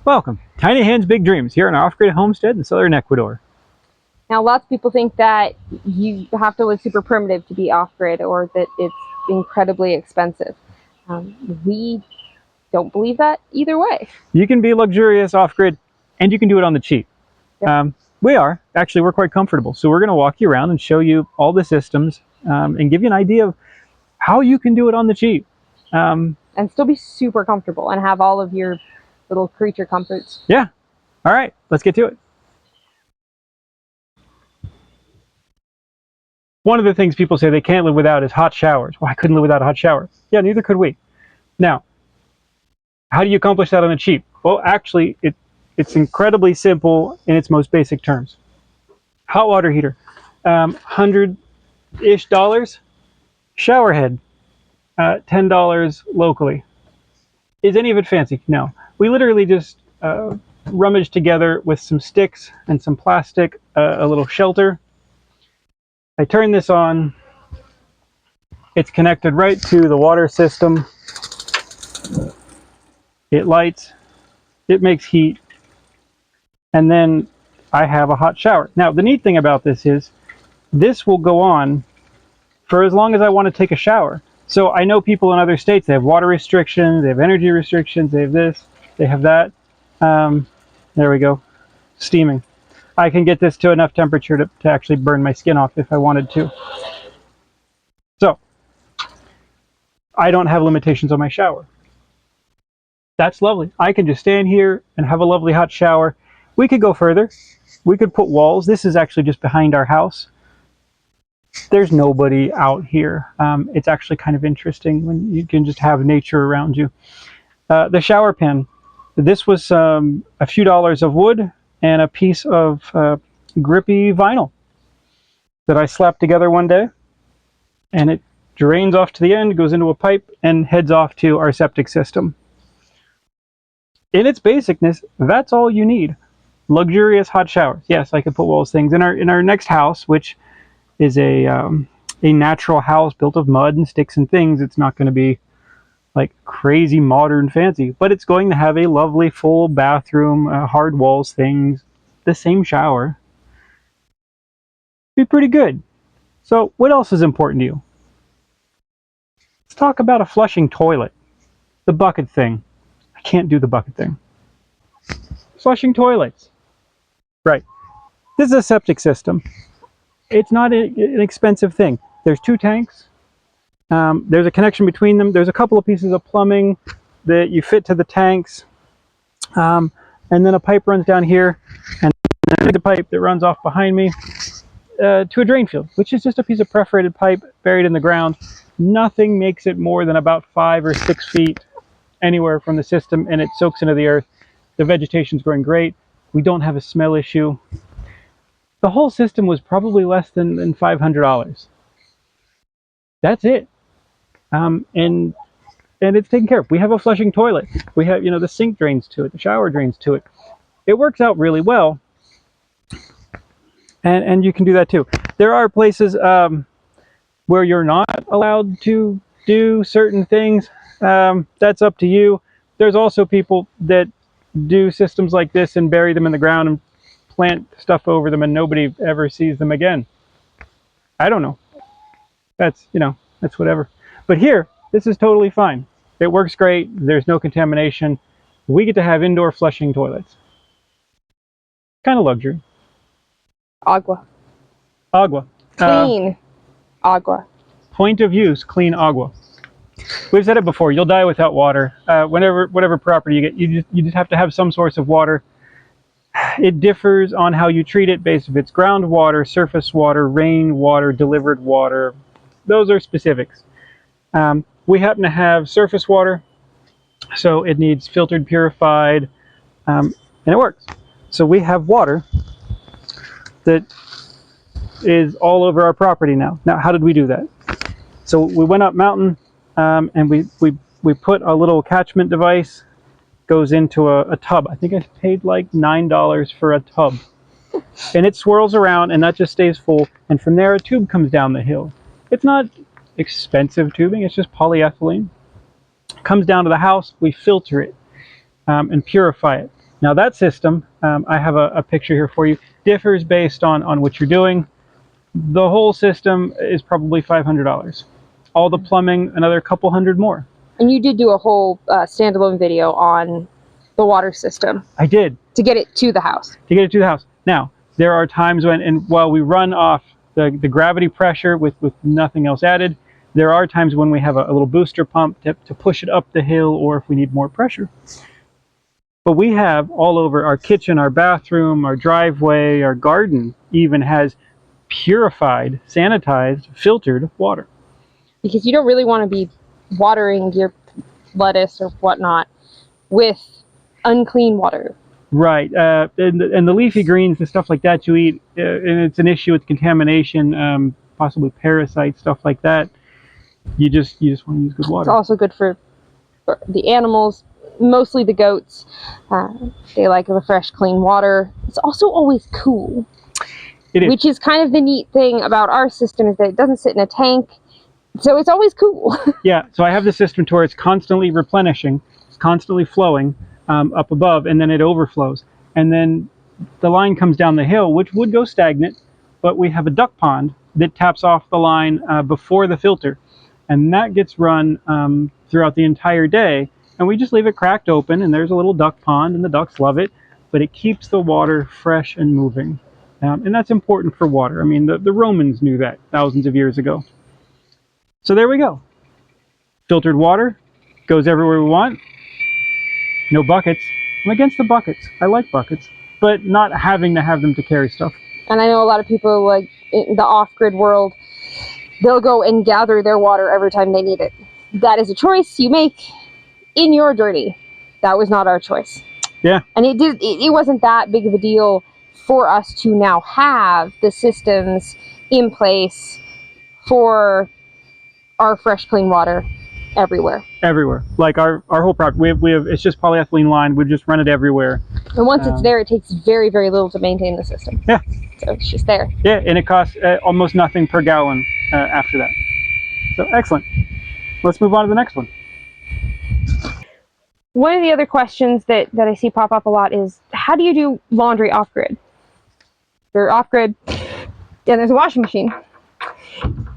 Welcome, Tiny Hands Big Dreams, here in our off-grid homestead in southern Ecuador. Now, lots of people think that you have to live super primitive to be off-grid, or that it's incredibly expensive. We don't believe that either way. You can be luxurious off-grid, and you can do it on the cheap. Yep. We're quite comfortable. So we're going to walk you around and show you all the systems and give you an idea of how you can do it on the cheap. And still be super comfortable and have all of your little creature comforts. Yeah. All right, let's get to it. One of the things people say they can't live without is hot showers. Well, I couldn't live without a hot shower. Yeah, neither could we. Now, how do you accomplish that on the cheap? Well, actually, it's incredibly simple in its most basic terms. Hot water heater, $100-ish. Shower head, $10 locally. Is any of it fancy? No. We literally just rummage together with some sticks and some plastic, a little shelter. I turn this on. It's connected right to the water system. It lights, it makes heat, and then I have a hot shower. Now, the neat thing about this is this will go on for as long as I want to take a shower. So I know people in other states, they have water restrictions, they have energy restrictions, they have this, they have that. There we go, steaming. I can get this to enough temperature to actually burn my skin off if I wanted to. So I don't have limitations on my shower. That's lovely. I can just stand here and have a lovely hot shower. We could go further. We could put walls. This is actually just behind our house. There's nobody out here. It's actually kind of interesting when you can just have nature around you. The shower pan. This was a few dollars of wood and a piece of grippy vinyl that I slapped together one day. And it drains off to the end, goes into a pipe, and heads off to our septic system. In its basicness, that's all you need. Luxurious hot showers. Yes, I could put walls things. In our next house, which is a natural house built of mud and sticks and things, it's not going to be like crazy modern fancy, but it's going to have a lovely full bathroom, hard walls things, the same shower. Be pretty good. So what else is important to you? Let's talk about a flushing toilet. The bucket thing. I can't do the bucket thing. Flushing toilets. Right. This is a septic system. It's not an expensive thing. There's 2 tanks. There's a connection between them. There's a couple of pieces of plumbing that you fit to the tanks. And then a pipe runs down here, and the pipe that runs off behind me to a drain field, which is just a piece of perforated pipe buried in the ground. Nothing makes it more than about 5 or 6 feet anywhere from the system, and it soaks into the earth. The vegetation's growing great. We don't have a smell issue. The whole system was probably less than $500. That's it. And it's taken care of. We have a flushing toilet. We have, the sink drains to it, the shower drains to it. It works out really well. And you can do that too. There are places where you're not allowed to do certain things. That's up to you. There's also people that do systems like this and bury them in the ground and plant stuff over them and nobody ever sees them again. I don't know. That's whatever. But here, this is totally fine. It works great. There's no contamination. We get to have indoor flushing toilets. Kind of luxury. Agua. Agua. Clean agua. Point of use, clean agua. We've said it before, you'll die without water. Whatever property you get, you just have to have some source of water. It differs on how you treat it based if it's groundwater, surface water, rain water, delivered water. Those are specifics. We happen to have surface water, so it needs filtered, purified, and it works. So we have water that is all over our property now. Now, how did we do that? So we went up mountain, and we put a little catchment device, goes into a tub. I think I paid like $9 for a tub. And it swirls around, and that just stays full. And from there, a tube comes down the hill. It's not expensive tubing, it's just polyethylene. It comes down to the house, we filter it and purify it. Now that system, I have a picture here for you, differs based on what you're doing. The whole system is probably $500. All the plumbing, another couple hundred more. And you did do a whole standalone video on the water system. I did. To get it to the house. To get it to the house. Now, there are times when, and while we run off the gravity pressure with nothing else added, there are times when we have a little booster pump to push it up the hill, or if we need more pressure. But we have all over our kitchen, our bathroom, our driveway, our garden even has purified, sanitized, filtered water. Because you don't really want to be watering your lettuce or whatnot with unclean water. Right, and the leafy greens and stuff like that you eat, and it's an issue with contamination, possibly parasites, stuff like that. You just want to use good water. It's also good for the animals, mostly the goats. They like the fresh, clean water. It's also always cool. It is. Which is kind of the neat thing about our system, is that it doesn't sit in a tank, so it's always cool. Yeah, so I have the system to where it's constantly replenishing, it's constantly flowing up above, and then it overflows. And then the line comes down the hill, which would go stagnant, but we have a duck pond that taps off the line before the filter. And that gets run throughout the entire day. And we just leave it cracked open, and there's a little duck pond, and the ducks love it. But it keeps the water fresh and moving. And that's important for water. I mean, the Romans knew that thousands of years ago. So there we go. Filtered water goes everywhere we want. No buckets. I'm against the buckets. I like buckets, but not having to have them to carry stuff. And I know a lot of people, like in the off-grid world, they'll go and gather their water every time they need it. That is a choice you make in your journey. That was not our choice. Yeah. And it wasn't that big of a deal for us to now have the systems in place for our fresh, clean water everywhere. Everywhere. Like our whole product, we have it's just polyethylene lined. We just run it everywhere. And once it's there, it takes very, very little to maintain the system. Yeah. So it's just there. Yeah, and it costs almost nothing per gallon after that. So excellent. Let's move on to the next one. One of the other questions that I see pop up a lot is, how do you do laundry off-grid? You're off-grid, and there's a washing machine.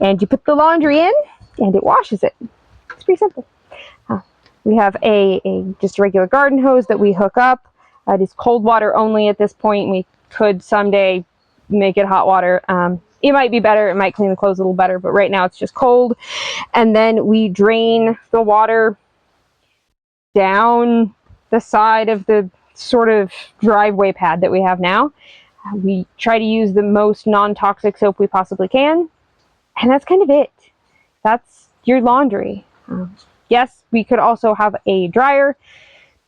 And you put the laundry in, and it washes it. It's pretty simple. We have just a regular garden hose that we hook up. It is cold water only at this point. We could someday make it hot water. It might be better. It might clean the clothes a little better, but right now it's just cold. And then we drain the water down the side of the sort of driveway pad that we have now. We try to use the most non-toxic soap we possibly can. And that's kind of it. That's your laundry. Yes, we could also have a dryer.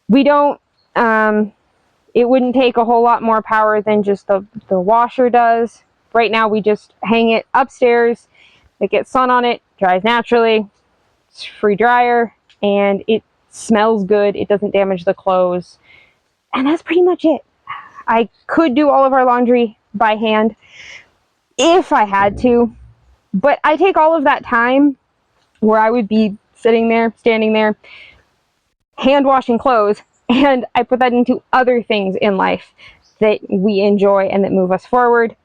We don't, it wouldn't take a whole lot more power than just the washer does. Right now we just hang it upstairs. It gets sun on it, dries naturally. It's free dryer, and it smells good. It doesn't damage the clothes. And that's pretty much it. I could do all of our laundry by hand if I had to. But I take all of that time where I would be sitting there, standing there, hand washing clothes, and I put that into other things in life that we enjoy and that move us forward.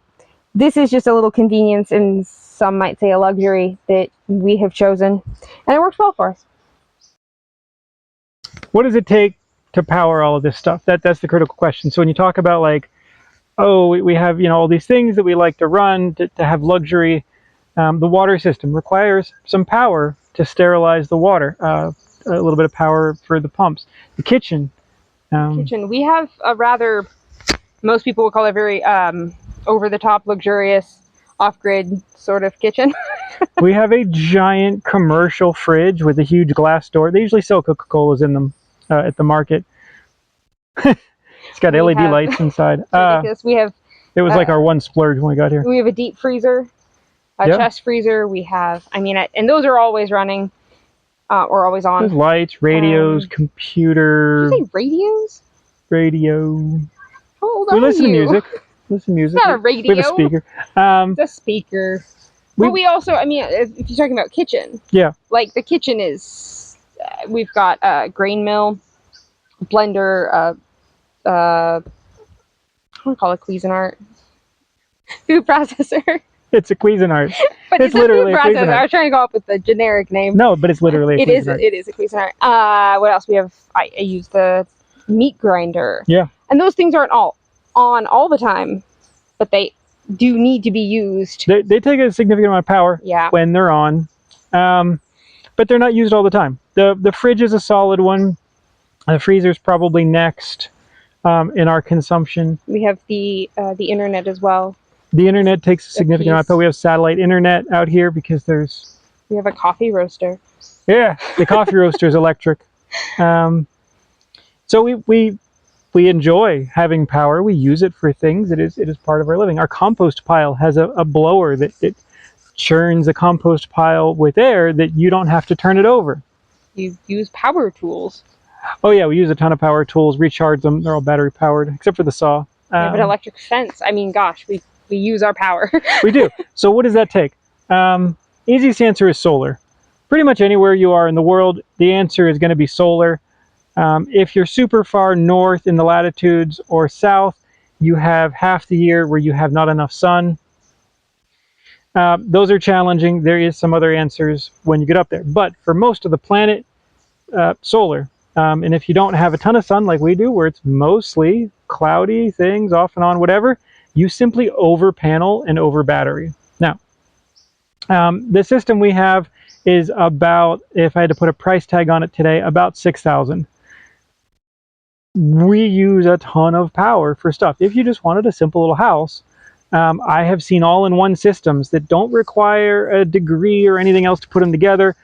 This is just a little convenience, and some might say a luxury, that we have chosen, and it works well for us. What does it take to power all of this stuff? That's the critical question. So when you talk about, like, oh, we have, you know, all these things that we like to run to have luxury, the water system requires some power to sterilize the water, a little bit of power for the pumps. The kitchen. We have a rather, most people would call it very over-the-top, luxurious, off-grid sort of kitchen. We have a giant commercial fridge with a huge glass door. They usually sell Coca-Colas in them at the market. It's got LED lights inside. Ridiculous. We have. It was like our one splurge when we got here. We have a deep freezer, a chest freezer. We have, and those are always running, or always on. There's lights, radios, computer. Did you say radios? Radio. How old We are listen to you? music. Listen to music. It's not a radio. We have a speaker. It's a speaker. But we also, if you're talking about kitchen. Yeah. Like the kitchen is, we've got a grain mill, blender, I want to call it Cuisinart. Food processor. It's a Cuisinart. But it's literally a a food processor. Cuisinart. I was trying to go up with the generic name. No, but it's literally a Cuisinart. It is a Cuisinart. What else? We have, I use the meat grinder. Yeah. And those things aren't all on all the time, but they do need to be used. They take a significant amount of power when they're on, but they're not used all the time. The fridge is a solid one. The freezer's probably next in our consumption. We have the internet as well. The internet takes a significant amount of power. We have satellite internet out here because there's... We have a coffee roaster. Yeah, the coffee roaster is electric. So we enjoy having power. We use it for things. It is part of our living. Our compost pile has a blower that churns a compost pile with air that you don't have to turn it over. You use power tools. Oh yeah, we use a ton of power tools, recharge them. They're all battery powered, except for the saw. Yeah, but electric fence. I mean, gosh, we use our power. We do. So what does that take? Easiest answer is solar. Pretty much anywhere you are in the world, the answer is going to be solar. If you're super far north in the latitudes or south, you have half the year where you have not enough sun. Those are challenging. There is some other answers when you get up there. But for most of the planet, solar. And if you don't have a ton of sun like we do, where it's mostly cloudy things off and on, whatever, you simply over panel and over battery. Now, the system we have is about, if I had to put a price tag on it today, about $6,000. We use a ton of power for stuff. If you just wanted a simple little house, I have seen all-in-one systems that don't require a degree or anything else to put them together.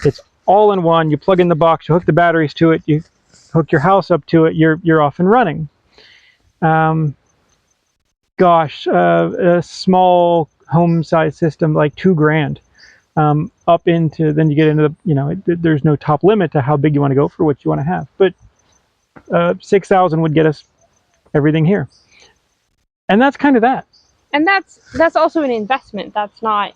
It's all in one. You plug in the box, you hook the batteries to it, you hook your house up to it, you're off and running. A small home size system like $2,000. Up into, then you get into the, there's no top limit to how big you want to go for what you want to have. But 6,000 would get us everything here. And that's kind of that. And that's also an investment. That's not,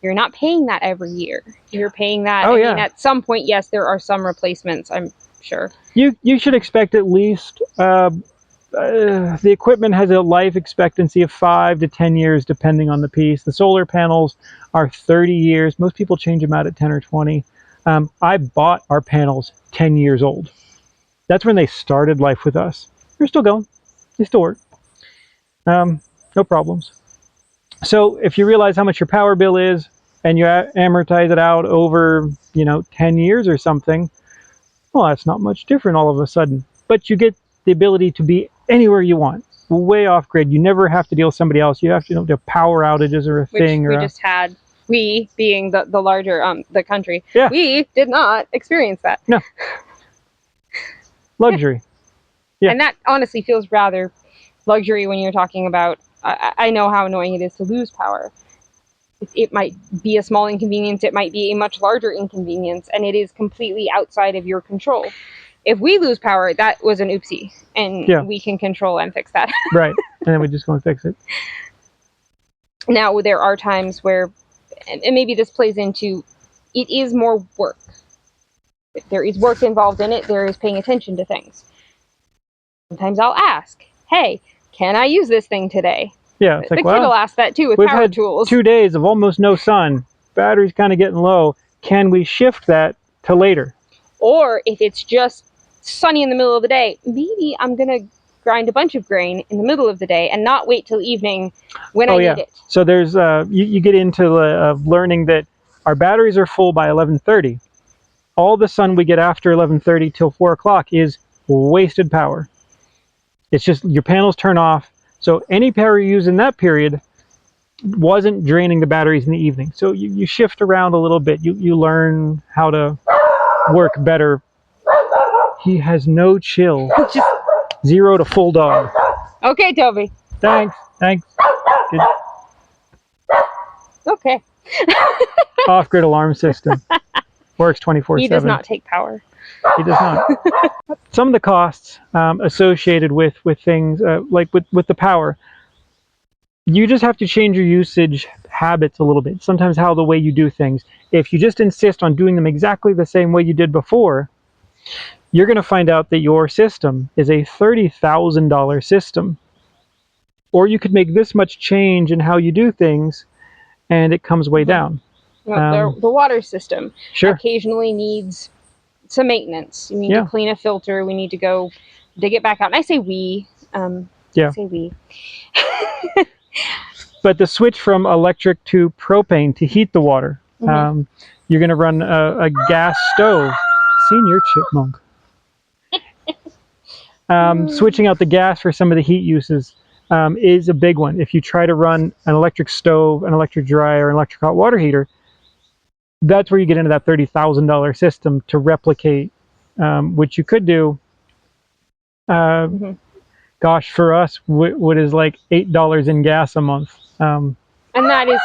you're not paying that every year. You're paying that. I mean, at some point, yes, there are some replacements, I'm sure. You should expect at least, the equipment has a life expectancy of 5 to 10 years, depending on the piece. The solar panels are 30 years. Most people change them out at 10 or 20. I bought our panels 10 years old. That's when they started life with us. They're still going. They still work. No problems. So if you realize how much your power bill is and you amortize it out over, 10 years or something, well, that's not much different all of a sudden. But you get the ability to be anywhere you want, way off grid. You never have to deal with somebody else. You have to do power outages or a thing. Which we just had. We, being the larger, the country, we did not experience that. No. Luxury. Yeah. And that honestly feels rather luxury when you're talking about, I know how annoying it is to lose power. It might be a small inconvenience, it might be a much larger inconvenience, and it is completely outside of your control. If we lose power, that was an oopsie, and we can control and fix that. Right, and then we just go and fix it. Now, there are times where, and maybe this plays into, it is more work. There is work involved in it, there is paying attention to things. Sometimes I'll ask, hey, can I use this thing today? Yeah, it's like, the kid will ask that too with power tools. 2 days of almost no sun. Battery's kind of getting low. Can we shift that to later? Or if it's just sunny in the middle of the day, maybe I'm going to grind a bunch of grain in the middle of the day and not wait till evening when I need it. So there's, you get into learning that our batteries are full by 11:30. All the sun we get after 11:30 till 4 o'clock is wasted power. It's just your panels turn off. So any power you use in that period wasn't draining the batteries in the evening. So you shift around a little bit. You learn how to work better. He has no chill. 0 to full dog. Okay, Toby. Thanks. Good. Okay. Off-grid alarm system. Works 24/7. He does not take power. He does not. Some of the costs associated with things like with the power, you just have to change your usage habits a little bit. Sometimes how the way you do things. If you just insist on doing them exactly the same way you did before, you're going to find out that your system is a $30,000 system. Or you could make this much change in how you do things, and it comes way down. Well, the water system Sure. occasionally needs some maintenance. You need to clean a filter. We need to go dig it back out. And I say we. Yeah. I say we. But the switch from electric to propane to heat the water, you're going to run a gas stove. Senior chipmunk. Switching out the gas for some of the heat uses is a big one. If you try to run an electric stove, an electric dryer, an electric hot water heater, that's where you get into that $30,000 system to replicate, which you could do. Gosh, for us, what is like $8 in gas a month. And that is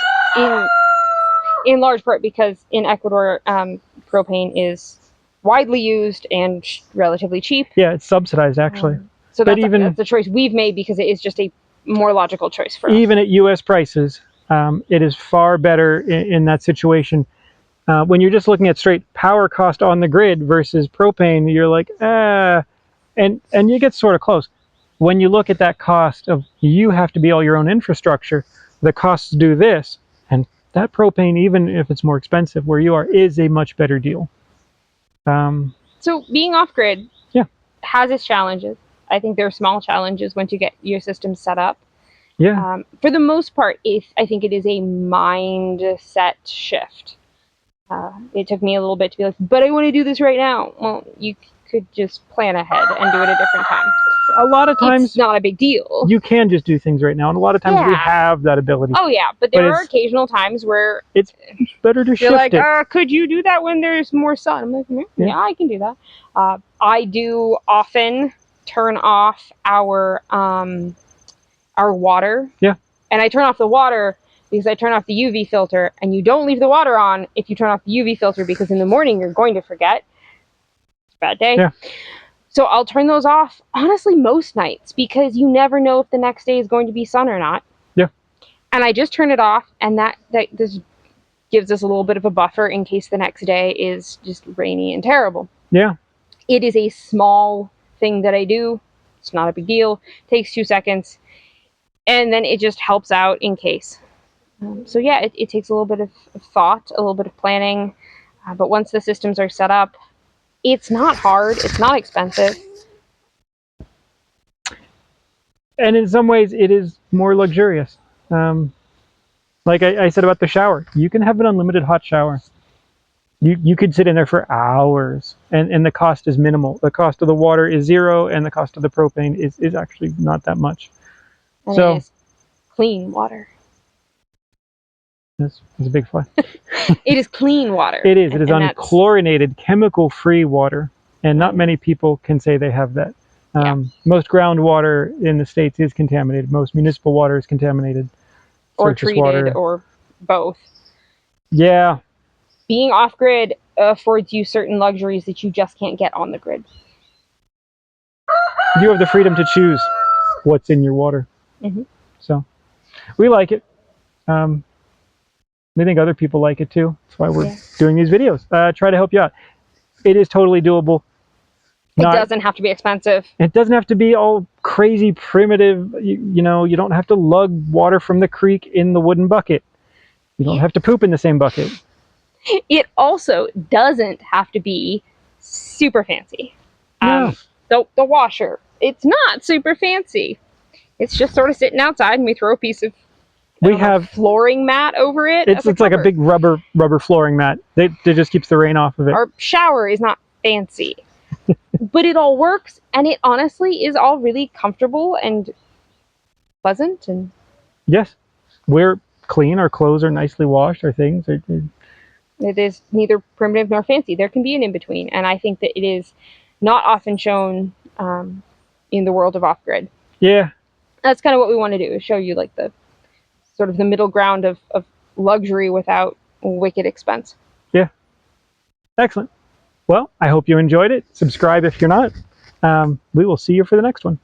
in large part because in Ecuador, propane is widely used and relatively cheap. Yeah, it's subsidized actually. So that's the choice we've made because it is just a more logical choice for us. Even at U.S. prices, it is far better in that situation. When you're just looking at straight power cost on the grid versus propane, you're like, and you get sort of close. When you look at that cost of you have to be all your own infrastructure, the costs do this, and that propane, even if it's more expensive where you are, is a much better deal. So being off-grid has its challenges. I think there are small challenges once you get your system set up. Yeah. For the most part, I think it is a mindset shift. It took me a little bit to be like, but I want to do this right now. Well, you could just plan ahead and do it a different time. A lot of times, it's not a big deal. You can just do things right now, and a lot of times we have that ability. Oh yeah, but there are occasional times where it's better to shift like, it. Could you do that when there's more sun? I'm like, yeah, I can do that. I do often turn off our water. Yeah. And I turn off the water because I turn off the UV filter, and you don't leave the water on if you turn off the UV filter because in the morning you're going to forget. It's a bad day. Yeah. So I'll turn those off, honestly, most nights, because you never know if the next day is going to be sun or not. Yeah. And I just turn it off, and that this gives us a little bit of a buffer in case the next day is just rainy and terrible. Yeah. It is a small thing that I do. It's not a big deal. Takes 2 seconds. And then it just helps out in case. So yeah, it takes a little bit of thought, a little bit of planning. But once the systems are set up, it's not hard. It's not expensive. And in some ways, it is more luxurious. Like I said about the shower, you can have an unlimited hot shower. You could sit in there for hours, and the cost is minimal. The cost of the water is zero, and the cost of the propane is actually not that much. And so, it is clean water. That's a big fly. It is clean water. It is. It is unchlorinated, chemical-free water, and not many people can say they have that. Most groundwater in the States is contaminated. Most municipal water is contaminated. Or treated, water. Or both. Yeah. Being off-grid affords you certain luxuries that you just can't get on the grid. You have the freedom to choose what's in your water. Mm-hmm. So, we like it. We think other people like it too. That's why we're doing these videos. Try to help you out. It is totally doable. It doesn't have to be expensive. It doesn't have to be all crazy primitive. You know, you don't have to lug water from the creek in the wooden bucket. You don't have to poop in the same bucket. It also doesn't have to be super fancy. No. The washer, it's not super fancy. It's just sort of sitting outside, and we throw a piece of flooring mat over it. It's like a big rubber flooring mat. It just keeps the rain off of it. Our shower is not fancy, but it all works, and it honestly is all really comfortable and pleasant. And yes, we're clean. Our clothes are nicely washed. Our things are. It is neither primitive nor fancy. There can be an in-between, and I think that it is not often shown in the world of off-grid. Yeah. That's kind of what we want to do, is show you like the sort of the middle ground of luxury without wicked expense. Yeah. Excellent. Well, I hope you enjoyed it. Subscribe if you're not. We will see you for the next one.